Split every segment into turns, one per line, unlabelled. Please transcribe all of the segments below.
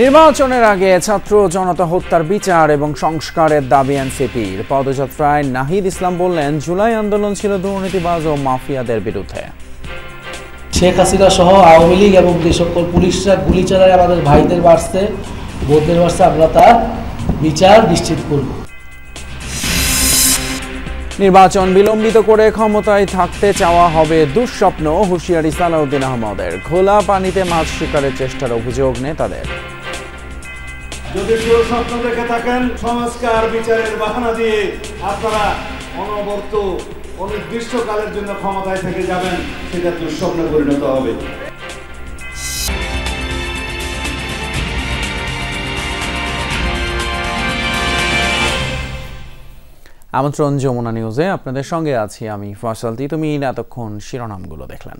নির্বাচনের আগে ছাত্র জনতা হত্যার বিচার এবং সংস্কারের দাবি এনসিপির। পদযাত্রায় নাহিদ ইসলাম বললেন, জুলাই আন্দোলন ছিল দুর্নীতিবাজ ও মাফিয়াদের বিরুদ্ধে।
শেখ হাসিনা সহ আওয়ামী লীগ এবং যে সকল পুলিশরা গুলি চালায় আমাদের ভাইদের বাড়ছে, বোনদের বাড়ছে, আমরা তার বিচার নিশ্চিত করব।
নির্বাচন বিলম্বিত করে ক্ষমতায় থাকতে চাওয়া হবে দুঃস্বপ্ন, হুঁশিয়ারি সালাউদ্দিন আহমদের। খোলা পানিতে মাছ শিকারের চেষ্টার অভিযোগ নেতাদের।
যদি কেউ স্বপ্ন দেখে থাকেন সংস্কার বিচারের বাহানা দিয়ে আপনারা অনবরত অনির্দিষ্টকালের জন্য ক্ষমতায় থেকে যাবেন, সেটা দুঃস্বপ্নে পরিণত হবে।
আমন্ত্রণ যমুনা নিউজে, আপনাদের সঙ্গে আছি আমি ফয়সাল তিতুমির। এতক্ষণ শিরোনামগুলো দেখলেন।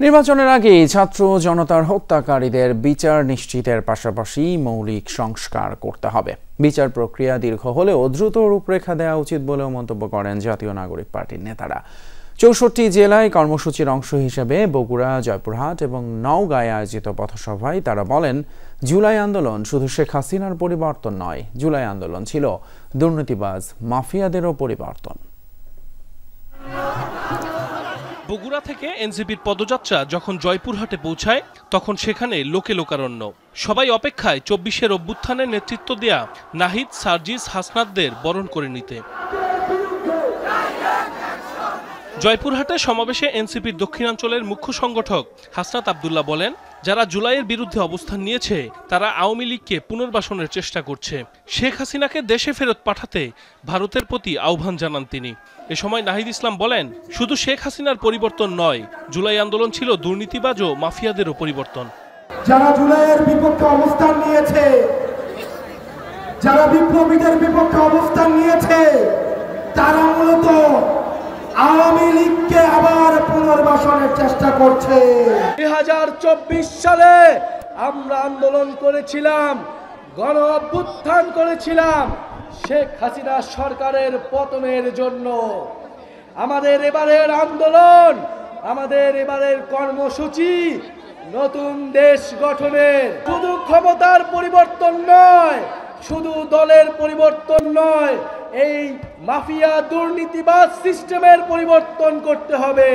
নির্বাচনের আগে ছাত্র জনতার হত্যাকারীদের বিচার নিশ্চিতের পাশাপাশি মৌলিক সংস্কার করতে হবে। বিচার প্রক্রিয়া দীর্ঘ হলেও দ্রুত রূপরেখা দেওয়া উচিত বলেও মন্তব্য করেন জাতীয় নাগরিক পার্টির নেতারা। 64 জেলায় কর্মসূচির অংশ হিসেবে বগুড়া, জয়পুরহাট এবং নওগাঁয় আয়োজিত পথসভায় তারা বলেন, জুলাই আন্দোলন শুধু শেখ হাসিনার পরিবর্তন নয়, জুলাই আন্দোলন ছিল দুর্নীতিবাজ মাফিয়াদেরও পরিবর্তন।
বগুড়া থেকে এনসিপির পদযাত্রা যখন জয়পুরহাটে পৌঁছায়, তখন সেখানে লোকে লোকারণ্য। সবাই অপেক্ষায় 24-এর অভ্যুত্থানের নেতৃত্ব দেয়া নাহিদ, সার্জিস, হাসনাতদের বরণ করে নিতে। জয়পুরহাটে সমাবেশে এনসিপির দক্ষিণাঞ্চলের মুখ্য সংগঠক হাসনাত আব্দুল্লাহ বলেন, যারা জুলাইয়ের বিরুদ্ধে অবস্থান নিয়েছে তারা আওয়ামী লীগকে পুনর্বাসনের চেষ্টা করছে। শেখ হাসিনাকে দেশে ফেরত পাঠাতে ভারতের প্রতি আহ্বান জানান তিনি। এ সময় নাহিদ ইসলাম বলেন, শুধু শেখ হাসিনার পরিবর্তন নয়, জুলাই আন্দোলন ছিল দুর্নীতিবাজ ও মাফিয়াদেরও পরিবর্তন।
যারা জুলাইয়ের বিপক্ষে অবস্থান নিয়েছে, যারা বিপ্লবীদের বিপক্ষে অবস্থান নিয়েছে, তারা মূলত আওয়ামী লীগকে আবার পুনর্বাসনের চেষ্টা করছে।
2024 সালে আমরা আন্দোলন করেছিলাম, গণ অভ্যুত্থান করেছিলাম শেখ হাসিনা সরকারের পতনের জন্য। আমাদের এবারের আন্দোলন, আমাদের এবারের কর্মসূচি নতুন দেশ গঠনের। শুধু ক্ষমতার পরিবর্তন নয়, শুধু দলের পরিবর্তন নয়, এই মাফিয়া দুর্নীতিবাজ সিস্টেমের পরিবর্তন করতে হবে।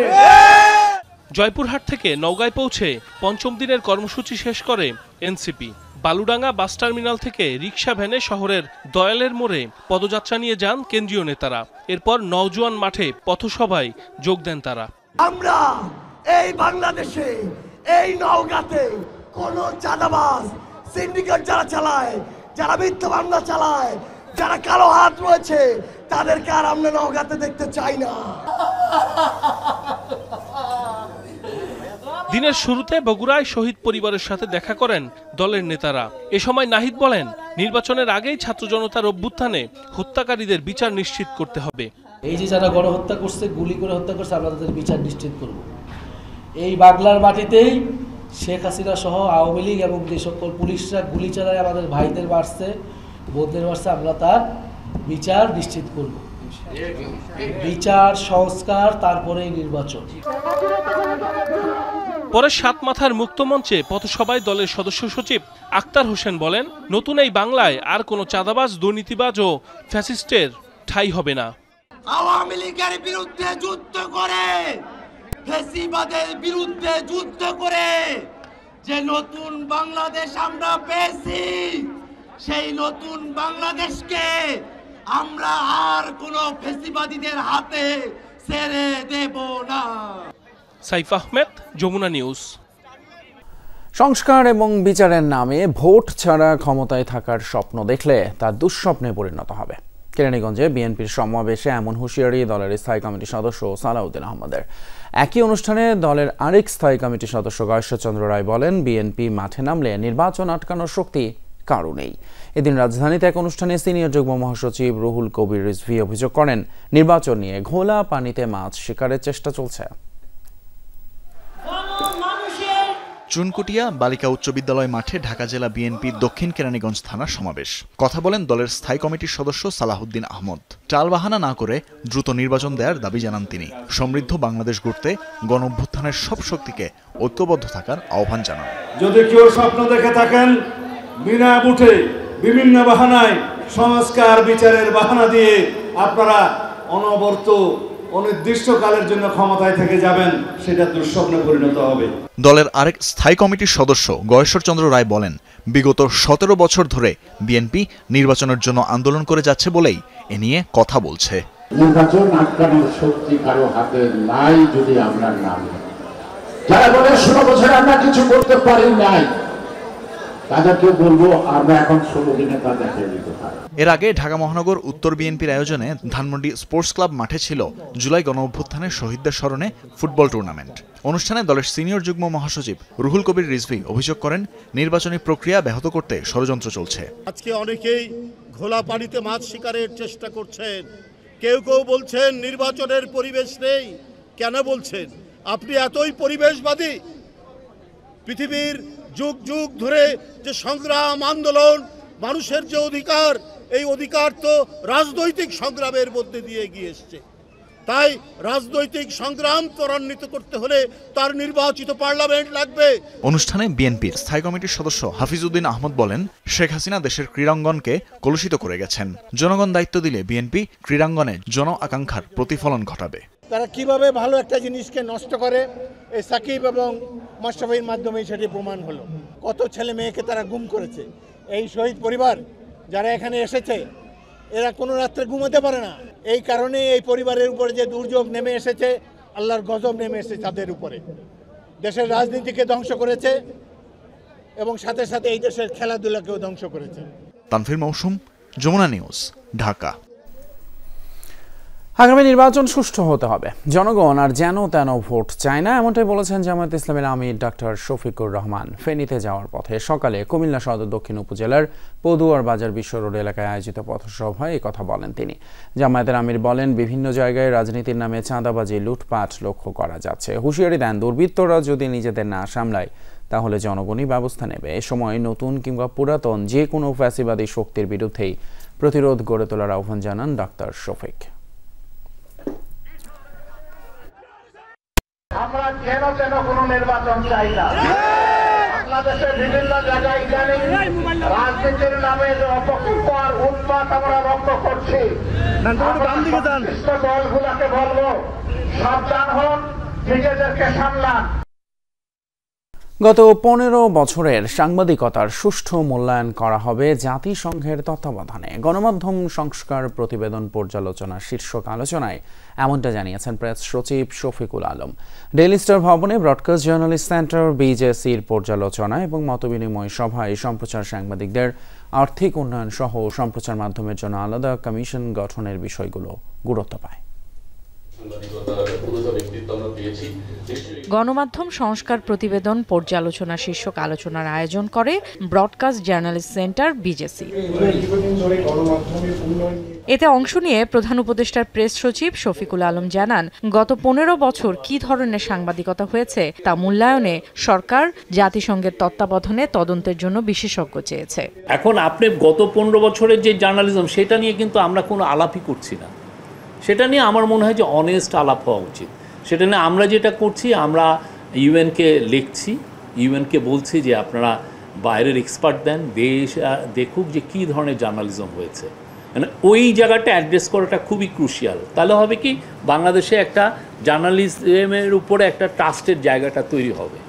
জয়পুরহাট থেকে নওগাঁয় পৌঁছে পঞ্চম দিনের কর্মসূচি শেষ করে এনসিপি। বালুডাঙ্গা বাস টার্মিনাল থেকে রিকশা ভ্যানে শহরের দয়ালের মোড়ে পদযাত্রা নিয়ে যান কেন্দ্রীয় নেতারা। এরপর নওজোয়ান মাঠে পথসভায় যোগ দেন তারা।
আমরা এই বাংলাদেশে, এই নওগাঁতে কোন চাঁদাবাজ সিন্ডিকেট যারা চালায়, যারা মিথ্যা মামলা চালায়, যারা কালো হাত রয়েছে, তাদেরকে আর আমরা নওগাঁতে দেখতে চাই না।
দিনের শুরুতে বগুড়ায় শহীদ পরিবারের সাথে দেখা করেন দলের নেতারা। এ সময় নাহিদ বলেন, নির্বাচনের আগেই ছাত্র জনতার অভ্যুত্থানে হত্যাকারীদের বিচার নিশ্চিত করতে হবে।
এই যে যারা গণহত্যা করছে, গুলি করে হত্যা করছে, আমরা তাদের বিচার নিশ্চিত করব। এই বাংলার মাটিতেই শেখ হাসিনা সহ আওয়ামী লীগ এবং যে সকল পুলিশরা গুলি চালায় আমাদের ভাইদের বাড়ছে, বোনদের বাড়ছে, আমরা তার বিচার নিশ্চিত করব। বিচার, সংস্কার, তারপরে নির্বাচন।
পরে সাত মাথার মুক্ত মঞ্চে পথসভায় দলের সদস্য সচিব আক্তার হোসেন বলেন, নতুন এই বাংলায় আর কোনো চাঁদাবাজ, দুর্নীতিবাজ ও ফ্যাসিস্টের ঠাঁই হবে না।
আওয়ামী লীগের বিরুদ্ধে যুদ্ধ করে, ফ্যাসিবাদের বিরুদ্ধে যুদ্ধ করে যে নতুন বাংলাদেশ আমরা পেয়েছি, সেই নতুন বাংলাদেশকে আমরা আর কোনো ফ্যাসিবাদীদের হাতে ছেড়ে দেব না।
সাইফ আহমেদ, যমুনা নিউজ।
সংস্কার এবং বিচারের নামে ভোট ছাড়া ক্ষমতায় থাকার স্বপ্ন দেখলে তা দুঃস্বপ্নে পরিণত হবে। কেরানীগঞ্জে বিএনপির সমাবেশে এমন হুঁশিয়ারি দলের স্থায়ী কমিটির সদস্য সালাউদ্দিন আহমদের। একই অনুষ্ঠানে দলের আরেক স্থায়ী কমিটির সদস্য গয়েশ্বরচন্দ্র রায় বলেন, বিএনপি মাঠে নামলে নির্বাচন আটকানোর শক্তি কারও নেই। এদিন রাজধানীতে এক অনুষ্ঠানে সিনিয়র যুগ্ম মহাসচিব রুহুল কবির রিজভী অভিযোগ করেন, নির্বাচন নিয়ে ঘোলা পানিতে মাছ শিকারের চেষ্টা চলছে।
চুনকুটিয়া বালিকা উচ্চ বিদ্যালয় মাঠে ঢাকা জেলা বিএনপির দক্ষিণ কেরানীগঞ্জ থানার সমাবেশ। কথা বলেন দলের স্থায়ী কমিটির সদস্য সালাহউদ্দিন আহমদ। টালবাহানা না করে দ্রুত নির্বাচন দেওয়ার দাবি জানান তিনি। সমৃদ্ধ বাংলাদেশ গড়তে গণঅভ্যুত্থানের সব শক্তিকে ঐক্যবদ্ধ থাকার আহ্বান জানান।
যদি কেউ স্বপ্ন দেখে থাকেন বিনা বুটে বিভিন্ন বাহানায় সংস্কার বিচারের বাহানা দিয়ে আপনারা অনবরত অনির্দিষ্টকালের জন্য ক্ষমতায় থেকে যাবেন, সেটা দুঃস্বপ্নে পরিণত হবে।
দলের আরেক স্থায়ী কমিটির সদস্য গয়েশ্বরচন্দ্র রায় বলেন, বিগত 17 বছর ধরে বিএনপি নির্বাচনের জন্য আন্দোলন করে যাচ্ছে বলেই এ নিয়ে কথা বলছে।
নির্বাচন আটকানোর শক্তি কারো হাতে নাই যদি আমরা না বলি। যারা বলে 16 বছর আমরা কিছু করতে পারি নাই, তাদেরকে বলবো আমরা এখন 16 দিনে তা দেখিয়ে দিতে পারি।
এর আগে ঢাকা মহানগর উত্তর বিএনপির আয়োজনে ধানমন্ডি স্পোর্টস ক্লাব মাঠে ছিল জুলাই গণঅভ্যুত্থানের শহীদদের স্মরণে ফুটবল টুর্নামেন্ট। অনুষ্ঠানে দলের সিনিয়র যুগ্ম মহাসচিব রুহুল কবির রিজভী অভিযোগ করেন, নির্বাচনী প্রক্রিয়া ব্যাহত করতে ষড়যন্ত্র চলছে।
আজকে অনেকেই ঘোলা পানিতে মাছ শিকারের চেষ্টা করছেন। কেউ কেউ বলছেন নির্বাচনের পরিবেশ নেই। কেন বলছেন? আপনি এতই পরিবেশবাদী? পৃথিবীর যুগ যুগ ধরে যে সংগ্রাম আন্দোলন, মানুষের যে অধিকার, এই অধিকার তো রাজনৈতিক সংগ্রামের মধ্যে দিয়ে এগিয়ে এসছে। তাই রাজনৈতিক সংগ্রাম ত্বরান্বিত করতে হলে তার নির্বাচিত পার্লামেন্ট লাগবে।
অনুষ্ঠানে বিএনপির স্থায়ী কমিটির সদস্য হাফিজউদ্দিন আহমদ বলেন, শেখ হাসিনা দেশের ক্রীড়াঙ্গনকে কলুষিত করে গেছেন। জনগণ দায়িত্ব দিলে বিএনপি ক্রীড়াঙ্গনে জন আকাঙ্ক্ষার প্রতিফলন ঘটাবে।
তারা কিভাবে ভালো একটা জিনিসকে নষ্ট করে, এই সাকিব এবং মাশরাফির মাধ্যমে সেটি প্রমাণ হলো। কত ছেলে মেয়েকে তারা গুম করেছে। এই শহীদ পরিবার যারা এখানে এসেছে, এরা কোনো রাত্রে ঘুমাতে পারে না। এই কারণে এই পরিবারের উপরে যে দুর্যোগ নেমে এসেছে, আল্লাহর গজব নেমে এসেছে তাদের উপরে। দেশের রাজনীতিকে ধ্বংস করেছে এবং সাথে সাথে এই দেশের খেলাধুলাকেও ধ্বংস করেছে।
তানভীর মৌসুম, যমুনা নিউজ, ঢাকা।
আগামী নির্বাচন সুষ্ঠু হতে হবে, জনগণ আর যেন তেন ভোট চায় না, এমনটাই বলেছেন জামায়াত ইসলামীর আমির ডক্টর শফিকুর রহমান। ফেনীতে যাওয়ার পথে সকালে কুমিল্লা সদর দক্ষিণ উপজেলার পদুয়ার বাজার বিশ্ব রোড এলাকায় আয়োজিত পথসভায় এই কথা বলেন তিনি। জামায়াতের আমির বলেন, বিভিন্ন জায়গায় রাজনীতির নামে চাঁদাবাজি, লুটপাট লক্ষ্য করা যাচ্ছে। হুঁশিয়ারি দেন, দুর্বৃত্তরা যদি নিজেদের না সামলায় তাহলে জনগণই ব্যবস্থা নেবে। এ সময় নতুন কিংবা পুরাতন যে কোনো ফ্যাসিবাদী শক্তির বিরুদ্ধেই প্রতিরোধ গড়ে তোলার আহ্বান জানান ডক্টর শফিক।
আমরা যেন তেন কোনো নির্বাচন চাই না। বাংলাদেশের বিভিন্ন জায়গায় ইদানিং রাজনীতির নামে যে অপকৃপার উন্মাদ আমরা লক্ষ্য করছি, দলগুলোকে বলবো সাবধান হন, নিজেদেরকে সামলান।
গত 15 বছরের সাংবাদিকতার সুষ্ঠু মূল্যায়ন করা হবে জাতিসংঘের তত্ত্বাবধানে। গণমাধ্যম সংস্কার প্রতিবেদন পর্যালোচনা শীর্ষক আলোচনায় এমনটা জানিয়েছেন প্রেস সচিব শফিকুল আলম। ডেইলি স্টার ভবনে ব্রডকাস্ট জার্নালিস্ট সেন্টার বিজেসির পর্যালোচনা এবং মতবিনিময় সভায় সম্প্রচার সাংবাদিকদের আর্থিক উন্নয়ন সহ সম্প্রচার মাধ্যমের জন্য আলাদা কমিশন গঠনের বিষয়গুলো গুরুত্ব পায়।
গণমাধ্যম সংস্কার প্রতিবেদন পর্যালোচনা শীর্ষক আলোচনার আয়োজন করে ব্রডকাস্ট জার্নালিস্ট সেন্টার বিজেসি। এতে অংশ নিয়ে প্রধান উপদেষ্টার প্রেস সচিব শফিকুল আলম জানান, গত 15 বছর কি ধরনের সাংবাদিকতা হয়েছে তা মূল্যায়নে সরকার জাতিসংঘের তত্ত্বাবধানে তদন্তের জন্য বিশেষজ্ঞ চেয়েছে।
এখন আপনি গত 15 বছরের যে জার্নালিজম, সেটা নিয়ে কিন্তু আমরা কোনো আলাপই করছি না। সেটা নিয়ে আমার মনে হয় যে অনেস্ট আলাপ হওয়া উচিত। সেটা নিয়ে আমরা যেটা করছি, আমরা ইউএনকে লিখছি, ইউএনকে বলছি যে আপনারা বাইরের এক্সপার্ট দেন, দেশ দেখুক যে কী ধরনের জার্নালিজম হয়েছে। মানে ওই জায়গাটা অ্যাড্রেস করাটা খুবই ক্রুশিয়াল। তাহলে হবে কি, বাংলাদেশে একটা জার্নালিজমের উপরে একটা ট্রাস্টের জায়গাটা তৈরি হবে।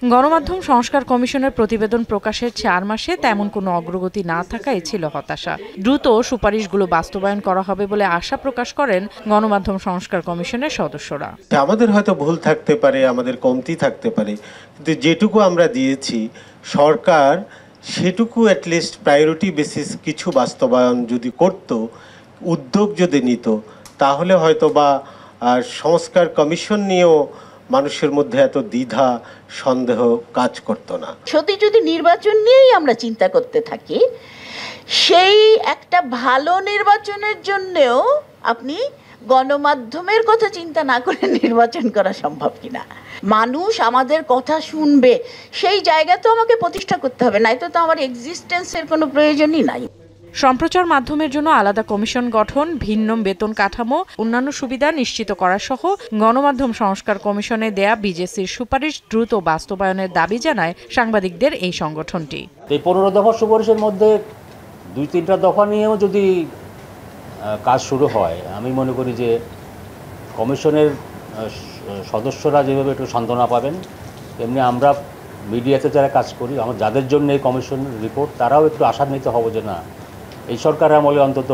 গণমাধ্যম সংস্কার কমিশনের প্রতিবেদন প্রকাশের 4 মাসে তেমন কোনো অগ্রগতি না থাকায় ছিল হতাশা। দ্রুত সুপারিশগুলো বাস্তবায়ন করা হবে বলে আশা প্রকাশ করেন গণমাধ্যম সংস্কার কমিশনের সদস্যরা।
আমাদের হয়তো ভুল থাকতে পারে, আমাদের কমতি থাকতে পারে, কিন্তু যেটুকু আমরা দিয়েছি সরকার সেটুকু অ্যাটলিস্ট প্রায়োরিটি বেসিস কিছু বাস্তবায়ন যদি করত, উদ্যোগ যদি নিত, তাহলে হয়তো বা সংস্কার কমিশন নিয়েও মানুষের মধ্যে এত দ্বিধা সন্দেহ কাজ করতো না।
সত্যি যদি নির্বাচন নিয়েই আমরা চিন্তা করতে থাকি, সেই একটা ভালো নির্বাচনের জন্যও আপনি গণমাধ্যমের কথা চিন্তা না করে নির্বাচন করা সম্ভব কিনা। মানুষ আমাদের কথা শুনবে সেই জায়গা তো আমাকে প্রতিষ্ঠা করতে হবে, নয়তো তো আমার এক্সিস্টেন্সের কোনো প্রয়োজনই নাই।
সম্প্রচার মাধ্যমের জন্য আলাদা কমিশন গঠন, ভিন্ন বেতন কাঠামো, অন্যান্য সুবিধা নিশ্চিত করা সহ গণমাধ্যম সংস্কার কমিশনে দেয়া বিজেসির সুপারিশ দ্রুত বাস্তবায়নের দাবি জানায় সাংবাদিকদের এই সংগঠনটি।
এই 15 দফা সুপারিশের মধ্যে 2-3টা দফা নিয়েও যদি কাজ শুরু হয়, আমি মনে করি যে কমিশনের সদস্যরা যেভাবে একটু সান্ত্বনা পাবেন, তেমনি আমরা মিডিয়াতে যারা কাজ করি, যাদের জন্য এই কমিশন রিপোর্ট, তারাও একটু আশান্বিত হব যে না, এই সরকার আমলে অন্তত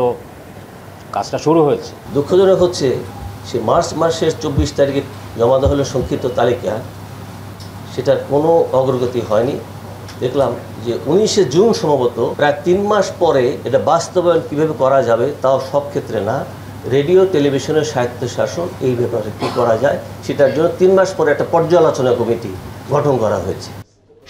কাজটা শুরু হয়েছে।
দুঃখজনক হচ্ছে সে মার্চ মাসের 24 তারিখে জমা দেওয়া হলো সংক্ষিপ্ত তালিকা, সেটার কোনো অগ্রগতি হয়নি। দেখলাম যে 19শে জুন সম্ভবত প্রায় 3 মাস পরে এটা বাস্তবায়ন কীভাবে করা যাবে, তাও সব ক্ষেত্রে না, রেডিও টেলিভিশনের স্বায়ত্তশাসন এই ব্যাপারে কী করা যায় সেটার জন্য 3 মাস পরে একটা পর্যালোচনা কমিটি গঠন করা হয়েছে।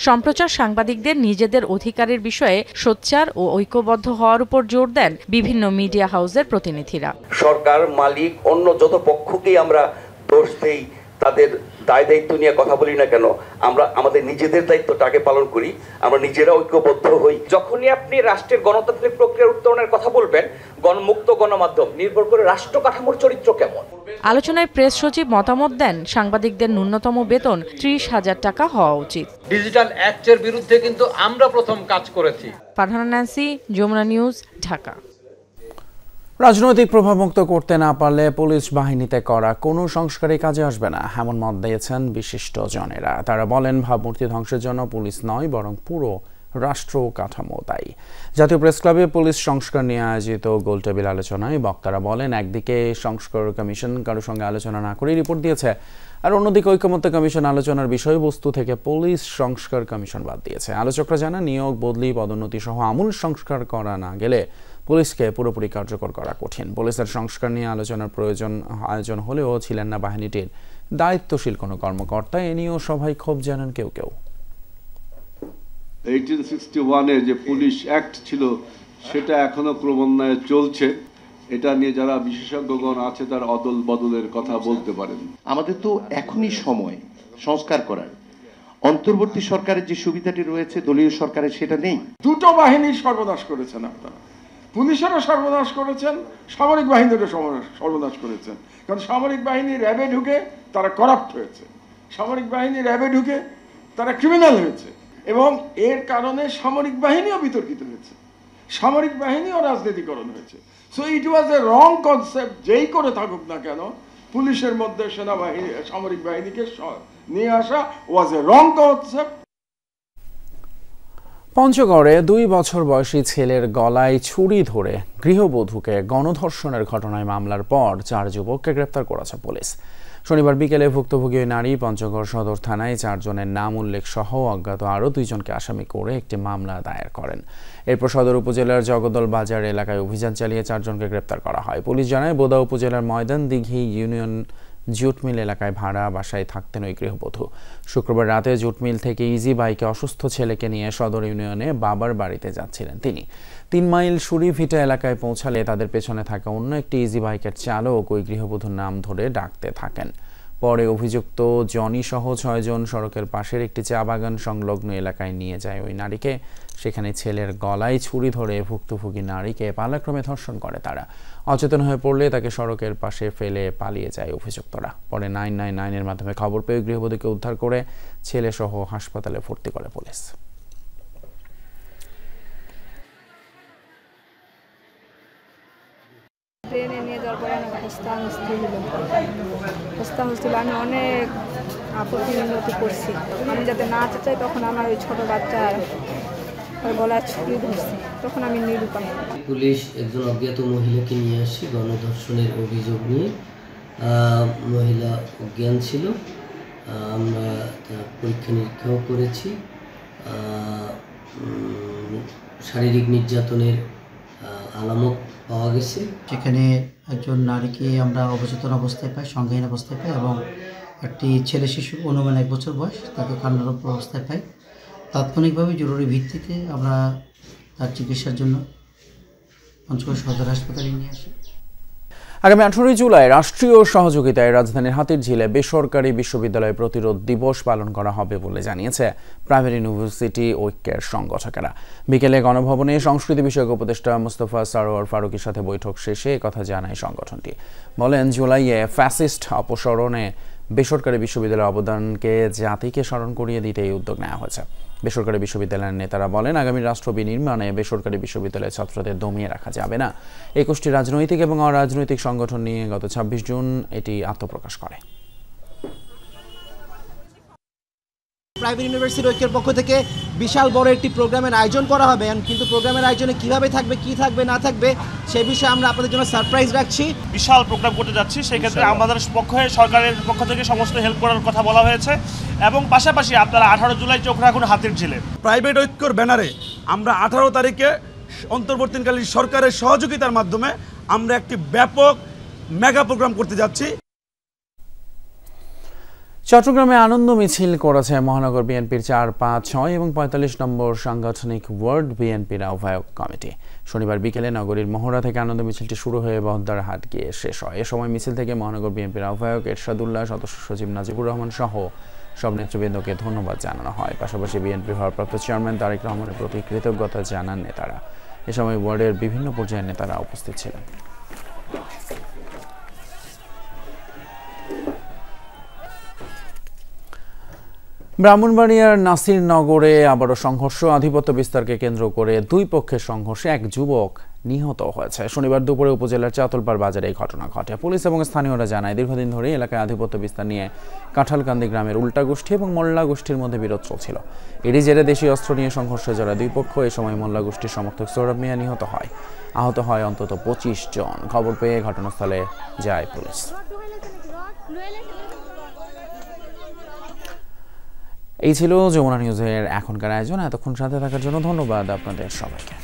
সম্প্রচার সাংবাদিকদের নিজেদের অধিকারের বিষয়ে সোচ্চার ও ঐক্যবদ্ধ হওয়ার উপর জোর দেন বিভিন্ন মিডিয়া হাউসের প্রতিনিধিরা।
সরকার, মালিক, অন্য যত পক্ষকেই আমরা দোষ দেই, তাদের দায় দায়িত্ব নিয়ে কথা বলি না কেন, আমরা আমাদের নিজেদের দায়িত্বটাকে পালন করি, আমরা নিজেরা ঐক্যবদ্ধ হই।
যখনই আপনি রাষ্ট্রের গণতান্ত্রিক প্রক্রিয়ার উত্তরণের কথা বলবেন, গণমুক্ত গণমাধ্যম নির্ভর করে রাষ্ট্র কাঠামোর চরিত্র কেমন।
আলোচনায় প্রেস সচিব মতামত দেন সাংবাদিকদের ন্যূনতম বেতন 30,000 টাকা হওয়া উচিত।
ডিজিটাল অ্যাক্টের বিরুদ্ধে কিন্তু আমরা প্রথম কাজ করেছি।
Farhana Nancy, Jamuna News, Dhaka.
রাজনৈতিক প্রভাবমুক্ত করতে না পারলে পুলিশ বাহিনীতে করা কোনো সংস্কারই কাজে আসবে না, এমন মত দিয়েছেন বিশিষ্ট জনেরা। তারা বলেন, ভাবমূর্তি ধ্বংসের জন্য পুলিশ নয়, বরং পুরো রাষ্ট্র কাঠামো দায়ী। জাতীয় প্রেস ক্লাবে পুলিশ সংস্কার নিয়ে আয়োজিত গোলটেবিল আলোচনায় বক্তারা বলেন, একদিকে সংস্কার কমিশন কারোর সঙ্গে আলোচনা না করে রিপোর্ট দিয়েছে, আর অন্যদিকে ঐকমত্য কমিশন আলোচনার বিষয়বস্তু থেকে পুলিশ সংস্কার কমিশন বাদ দিয়েছে। আলোচকরা জানান, নিয়োগ, বদলি, পদোন্নতি সহ আমূল সংস্কার করা না গেলে পুলিশকে পুরোপুরি কার্যকর করা কঠিন। পুলিশের সংস্কার নিয়ে আলোচনার আয়োজন হলেও ছিলেন না বাহিনীটির দায়িত্বশীল কোনো কর্মকর্তা। এ নিয়েও সভায় ক্ষোভ জানান কেউ কেউ।
1861-এ যে পুলিশ অ্যাক্ট ছিল সেটা এখনো ক্রমান্বয়ে চলছে। এটা নিয়ে যারা বিশেষজ্ঞগণ আছে তারা অদল বদলের কথা বলতে পারেন।
আমাদের তো এখনই সময় সংস্কার করার। অন্তর্বর্তী সরকারের যে সুবিধাটি রয়েছে দলীয় সরকারের সেটা নেই।
দুটো বাহিনীর সর্বনাশ করেছেন আপনারা, পুলিশেরও সর্বনাশ করেছেন, সামরিক বাহিনীরও সর্বনাশ করেছেন। কারণ সামরিক বাহিনী র্যাবে ঢুকে তারা করাপ্ট হয়েছে, সামরিক বাহিনী র্যাবে ঢুকে তারা ক্রিমিনাল হয়েছে, এবং এর কারণে সামরিক বাহিনীও বিতর্কিত হয়েছে, সামরিক বাহিনীও রাজনীতিকরণ হয়েছে। So it was A wrong concept, যেই করে থাকুক না কেন পুলিশের মধ্যে সেনাবাহিনী সামরিক বাহিনীকে নিয়ে আসা ওয়াজ এ রং কনসেপ্ট।
পঞ্চগড়ে 2 বছর বয়সী ছেলের গলায় ছুরি ধরে গৃহবধূকে গণধর্ষণের ঘটনায় মামলার পর 4 যুবককে গ্রেপ্তার করেছে পুলিশ। শনিবার বিকেলে ভুক্তভোগী ওই নারী পঞ্চগড় সদর থানায় 4 জনের নাম উল্লেখ সহ অজ্ঞাত আরও 2 জনকে আসামি করে একটি মামলা দায়ের করেন। এরপর সদর উপজেলার জগদল বাজার এলাকায় অভিযান চালিয়ে 4 জনকে গ্রেপ্তার করা হয়। পুলিশ জানায়, বোদা উপজেলার ময়দান দিঘি ইউনিয়ন জুটমিল এলাকায় ভাড়া বাসায় থাকতেন ওই গৃহবধূ। শুক্রবার রাতে জুটমিল থেকে ইজি বাইকে অসুস্থ ছেলেকে নিয়ে সদর ইউনিয়নে বাবার বাড়িতে যাচ্ছিলেন তিনি। 3 মাইল সুরিভিটা এলাকায় পৌঁছালে তাদের পেছনে থাকা অন্য একটি ইজি বাইকের চালক ওই গৃহবধূর নাম ধরে ডাকতে থাকেন। পরে অভিযুক্ত জনি সহ 6 জন সড়কের পাশের একটি চা বাগান সংলগ্ন এলাকায় নিয়ে যায় ওই নারীকে। সেখানে ছেলের গলায় ছুরি ধরে ভুক্তভোগী নারীকে পালাক্রমে ধর্ষণ করে তারা। অচেতন হয়ে পড়লে তাকে সড়কের পাশে ফেলে পালিয়ে যায় অভিযুক্তরা। পরে 999-এর মাধ্যমে খবর পেয়ে গৃহবধূকে উদ্ধার করে ছেলে সহ হাসপাতালে ভর্তি করে পুলিশ।
ট্রেনে নিয়ে যাওয়ার পরে অনেক হস্তাহস্তি আমি অনেক আপত্তি মিনতি করছি। আমি যাতে না চাই তখন আমার ওই ছোট বাচ্চার গলায় ছুরি ধরছে, তখন আমি নিরুপায়।
পুলিশ একজন অজ্ঞাত মহিলাকে নিয়ে আসি গণধর্ষণের অভিযোগ নিয়ে। মহিলা অজ্ঞান ছিল, আমরা পরীক্ষা নিরীক্ষাও করেছি। শারীরিক নির্যাতনের আলামত পাওয়া গেছে।
সেখানে একজন নারীকে আমরা অবচেতন অবস্থায় পাই, সংজ্ঞাহীন অবস্থায় পাই, এবং একটি ছেলে শিশু অনুমান 1 বছর বয়স তাকে কান্নারত অবস্থায় পাই। তাৎক্ষণিকভাবে জরুরি ভিত্তিতে আমরা তার চিকিৎসার জন্য পঞ্চগড় সদর হাসপাতালে নিয়ে আসি।
আগামী 18 জুলাই রাষ্ট্রীয় সহযোগিতায় রাজধানীর হাতিরঝিলে বেসরকারি বিশ্ববিদ্যালয় প্রতিরোধ দিবস পালন করা হবে বলে জানিয়েছে প্রাইভেট ইউনিভার্সিটি ঐক্যের সংগঠকেরা। বিকেলে গণভবনে সংস্কৃতি বিষয়ক উপদেষ্টা মুস্তফা সরোয়ার ফারুকীর সাথে বৈঠক শেষে একথা জানায় সংগঠনটি। বলেন, জুলাইয়ে ফ্যাসিস্ট অপসারণে বেসরকারি বিশ্ববিদ্যালয়ের অবদানকে জাতিকে স্মরণ করিয়ে দিতে এই উদ্যোগ নেওয়া হয়েছে। বেসরকারি বিশ্ববিদ্যালয়ের নেতারা বলেন, আগামী রাষ্ট্র বিনির্মাণে বেসরকারি বিশ্ববিদ্যালয়ের ছাত্রদের দমিয়ে রাখা যাবে না। 21টি রাজনৈতিক এবং অরাজনৈতিক সংগঠন নিয়ে গত 26 জুন এটি আত্মপ্রকাশ করে।
প্রাইভেট ইউনিভার্সিটি ঐক্যের পক্ষ থেকে বিশাল বড় একটি প্রোগ্রামের আয়োজন করা হবে, কিন্তু প্রোগ্রামের আয়োজনে কিভাবে থাকবে, কি থাকবে না থাকবে সেই বিষয়ে আমরা আপনাদের জন্য সারপ্রাইজ রাখছি।
বিশাল প্রোগ্রাম করতে যাচ্ছি, সেক্ষেত্রে আমাদের পক্ষে সরকারের পক্ষ থেকে সমস্ত হেল্প করার কথা বলা হয়েছে এবং পাশাপাশি আপনারা 18 জুলাই চোখ রাখুন হাতিরঝিলে।
প্রাইভেট ঐক্যর ব্যানারে আমরা 18 তারিখে অন্তর্বর্তীকালীন সরকারের সহযোগিতার মাধ্যমে আমরা একটি ব্যাপক মেগা প্রোগ্রাম করতে যাচ্ছি।
চট্টগ্রামে আনন্দ মিছিল করেছে মহানগর বিএনপির 4, 5, 6 এবং 45 নম্বর সাংগঠনিক ওয়ার্ড বিএনপির আহ্বায়ক কমিটি। শনিবার বিকেলে নগরীর মহড়া থেকে আনন্দ মিছিলটি শুরু হয়ে বহদ্দারহাট গিয়ে শেষ হয়। এ সময় মিছিল থেকে মহানগর বিএনপির আহ্বায়ক এরশাদুল্লাহ, সদস্য সচিব নাজিবুর রহমান সহ সব নেতৃবৃন্দকে ধন্যবাদ জানানো হয়। পাশাপাশি বিএনপির ভারপ্রাপ্ত চেয়ারম্যান তারেক রহমানের প্রতি কৃতজ্ঞতা জানান নেতারা। এ সময় ওয়ার্ডের বিভিন্ন পর্যায়ের নেতারা উপস্থিত ছিলেন। ব্রাহ্মণবাড়িয়ার নাসিরনগরে আবারও সংঘর্ষ। আধিপত্য বিস্তারকে কেন্দ্র করে দুই পক্ষের সংঘর্ষে এক যুবক নিহত হয়েছে। শনিবার দুপুরে উপজেলার চাতলপাড় বাজারে এই ঘটনা ঘটে। পুলিশ এবং স্থানীয়রা জানায়, দীর্ঘদিন ধরে এলাকায় আধিপত্য বিস্তার নিয়ে কাঁঠালকান্দি গ্রামের উল্টা গোষ্ঠী এবং মোল্লা গোষ্ঠীর মধ্যে বিরোধ চলছিল। এরই জেরে দেশীয় অস্ত্র নিয়ে সংঘর্ষে জড়া দুই পক্ষ। এ সময় মোল্লা গোষ্ঠীর সমর্থক সৌরভ মিয়া নিহত হয়। আহত হয় অন্তত 25 জন। খবর পেয়ে ঘটনাস্থলে যায় পুলিশ। এই ছিল যমুনা নিউজের এখনকার আয়োজন। এতক্ষণ সাথে থাকার জন্য ধন্যবাদ আপনাদের সবাইকে।